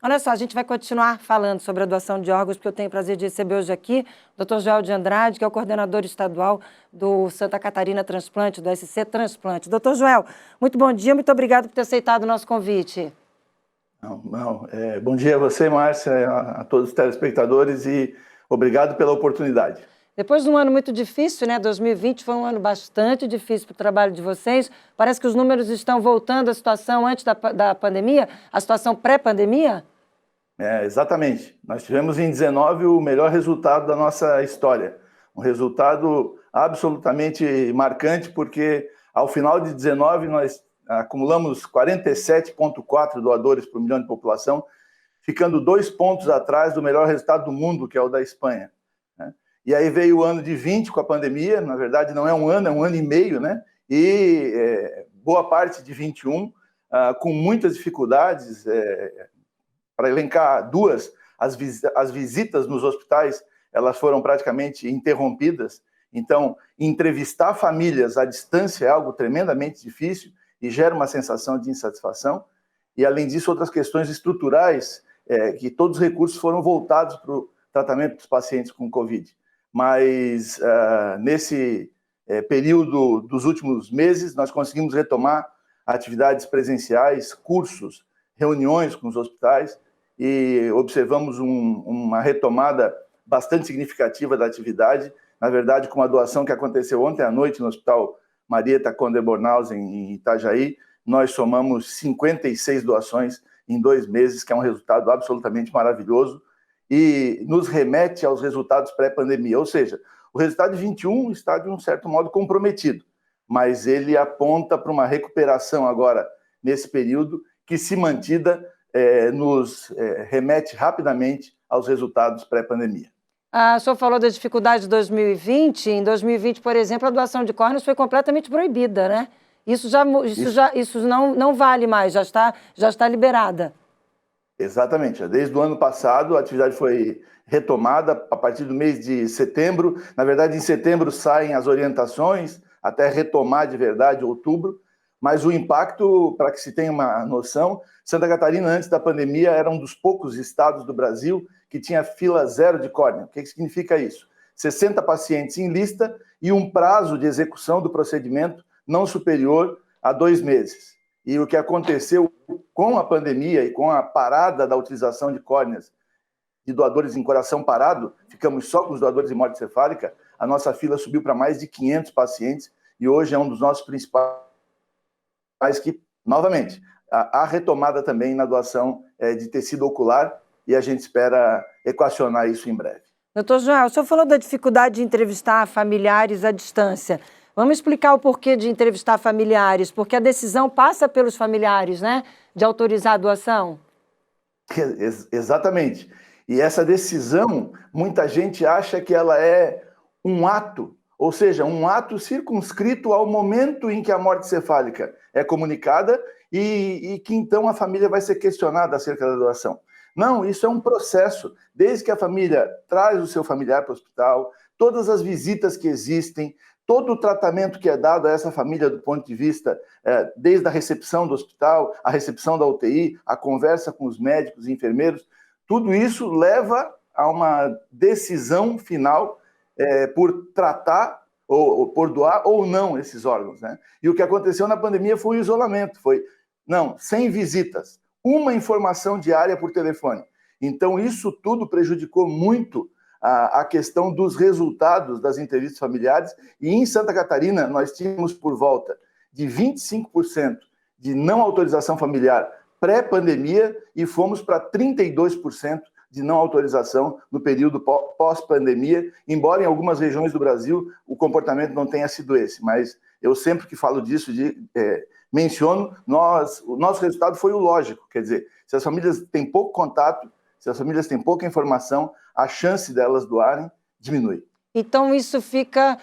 Olha só, a gente vai continuar falando sobre a doação de órgãos, porque eu tenho o prazer de receber hoje aqui o Dr. Joel de Andrade, que é o coordenador estadual do Santa Catarina Transplante, do SC Transplante. Dr. Joel, muito bom dia, muito obrigado por ter aceitado o nosso convite. Bom dia a você, Márcia, a todos os telespectadores e obrigado pela oportunidade. Depois de um ano muito difícil, né? 2020 foi um ano bastante difícil para o trabalho de vocês. Parece que os números estão voltando à situação antes da pandemia, à situação pré-pandemia? Exatamente. Nós tivemos em 19 o melhor resultado da nossa história. Um resultado absolutamente marcante, porque ao final de 19 nós acumulamos 47,4 doadores por milhão de população, ficando 2 pontos atrás do melhor resultado do mundo, que é o da Espanha. E aí veio o ano de 20 com a pandemia, na verdade não é um ano e meio, né? E boa parte de 21, com muitas dificuldades. Para elencar duas, as visitas nos hospitais, elas foram praticamente interrompidas. Então, entrevistar famílias à distância é algo tremendamente difícil e gera uma sensação de insatisfação. E, além disso, outras questões estruturais, que todos os recursos foram voltados para o tratamento dos pacientes com Covid. Mas, nesse período dos últimos meses, nós conseguimos retomar atividades presenciais, cursos, reuniões com os hospitais, e observamos uma retomada bastante significativa da atividade. Na verdade, com uma doação que aconteceu ontem à noite no Hospital Marieta Conde-Bornhausen, em Itajaí, nós somamos 56 doações em 2 meses, que é um resultado absolutamente maravilhoso e nos remete aos resultados pré-pandemia. Ou seja, o resultado de 21 está, de um certo modo, comprometido, mas ele aponta para uma recuperação agora, nesse período, que, se mantida, nos remete rapidamente aos resultados pré-pandemia. O senhor falou da dificuldade de 2020. Em 2020, por exemplo, a doação de córneas foi completamente proibida, né? Isso não vale mais, já está liberada. Exatamente. Desde o ano passado, a atividade foi retomada a partir do mês de setembro. Na verdade, em setembro saem as orientações, até retomar de verdade outubro. Mas o impacto, para que se tenha uma noção, Santa Catarina, antes da pandemia, era um dos poucos estados do Brasil que tinha fila zero de córnea. O que significa isso? 60 pacientes em lista e um prazo de execução do procedimento não superior a 2 meses. E o que aconteceu com a pandemia e com a parada da utilização de córneas de doadores em coração parado, ficamos só com os doadores em morte cefálica, a nossa fila subiu para mais de 500 pacientes e hoje é um dos nossos principais, que, novamente, há retomada também na doação de tecido ocular e a gente espera equacionar isso em breve. Doutor Joel, o senhor falou da dificuldade de entrevistar familiares à distância. Vamos explicar o porquê de entrevistar familiares, porque a decisão passa pelos familiares, né, de autorizar a doação? Exatamente. E essa decisão, muita gente acha que ela é um ato, ou seja, um ato circunscrito ao momento em que a morte cefálica é comunicada e que então a família vai ser questionada acerca da doação. Não, isso é um processo. Desde que a família traz o seu familiar para o hospital, todas as visitas que existem, todo o tratamento que é dado a essa família do ponto de vista, desde a recepção do hospital, a recepção da UTI, a conversa com os médicos e enfermeiros, tudo isso leva a uma decisão final por tratar, ou por doar ou não esses órgãos, né? E o que aconteceu na pandemia foi o isolamento, sem visitas, uma informação diária por telefone. Então, isso tudo prejudicou muito a questão dos resultados das entrevistas familiares, e em Santa Catarina nós tínhamos por volta de 25% de não autorização familiar pré-pandemia e fomos para 32% de não autorização no período pós-pandemia, embora em algumas regiões do Brasil o comportamento não tenha sido esse, mas eu sempre que falo disso, menciono, o nosso resultado foi o lógico, quer dizer, se as famílias têm pouco contato, se as famílias têm pouca informação, a chance delas doarem diminui. Então, isso fica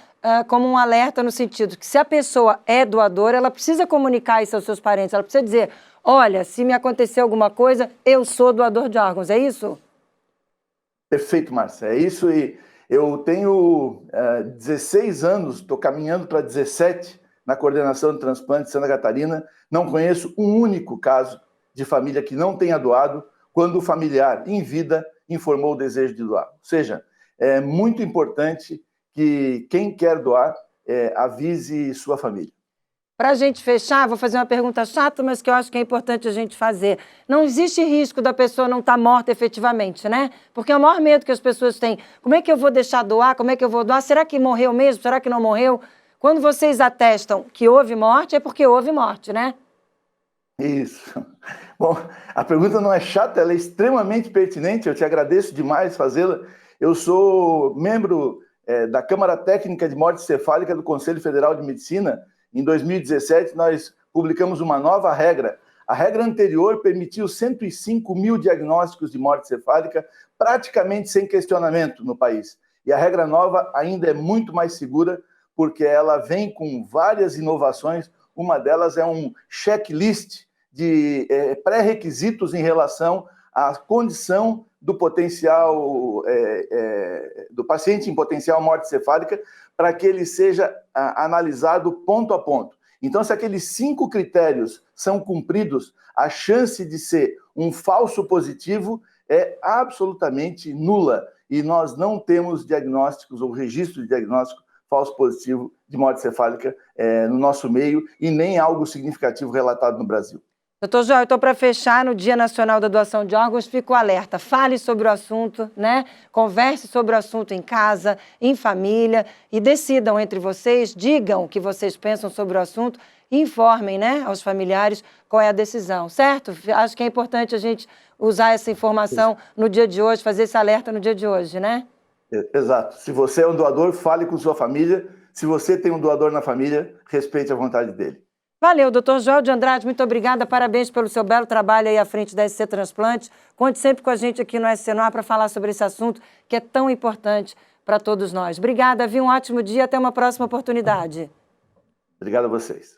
como um alerta no sentido que, se a pessoa é doadora, ela precisa comunicar isso aos seus parentes, ela precisa dizer, olha, se me acontecer alguma coisa, eu sou doador de órgãos, é isso? Perfeito, Márcia, é isso. E eu tenho 16 anos, estou caminhando para 17 na coordenação de transplante de Santa Catarina, não conheço um único caso de família que não tenha doado quando o familiar, em vida, informou o desejo de doar. Ou seja, é muito importante que quem quer doar avise sua família. Para a gente fechar, vou fazer uma pergunta chata, mas que eu acho que é importante a gente fazer. Não existe risco da pessoa não estar morta efetivamente, né? Porque é o maior medo que as pessoas têm. Como é que eu vou deixar doar? Como é que eu vou doar? Será que morreu mesmo? Será que não morreu? Quando vocês atestam que houve morte, é porque houve morte, né? Isso. Bom, a pergunta não é chata, ela é extremamente pertinente, eu te agradeço demais fazê-la. Eu sou membro da Câmara Técnica de Morte Cefálica do Conselho Federal de Medicina. Em 2017, nós publicamos uma nova regra. A regra anterior permitiu 105 mil diagnósticos de morte cefálica, praticamente sem questionamento no país. E a regra nova ainda é muito mais segura, porque ela vem com várias inovações. Uma delas é um checklist de pré-requisitos em relação à condição do potencial do paciente em potencial morte cefálica, para que ele seja analisado ponto a ponto. Então, se aqueles 5 critérios são cumpridos, a chance de ser um falso positivo é absolutamente nula. E nós não temos diagnósticos ou registro de diagnóstico falso positivo de morte cefálica no nosso meio e nem algo significativo relatado no Brasil. Doutor Joel, então, para fechar, no Dia Nacional da Doação de Órgãos, fico alerta. Fale sobre o assunto, né? Converse sobre o assunto em casa, em família, e decidam entre vocês, digam o que vocês pensam sobre o assunto e informem, né, aos familiares qual é a decisão, certo? Acho que é importante a gente usar essa informação no dia de hoje, fazer esse alerta no dia de hoje, né? Exato. Se você é um doador, fale com sua família. Se você tem um doador na família, respeite a vontade dele. Valeu, doutor Joel de Andrade, muito obrigada, parabéns pelo seu belo trabalho aí à frente da SC Transplante. Conte sempre com a gente aqui no SC Noir para falar sobre esse assunto que é tão importante para todos nós. Obrigada, viu? Um ótimo dia, até uma próxima oportunidade. Obrigado a vocês.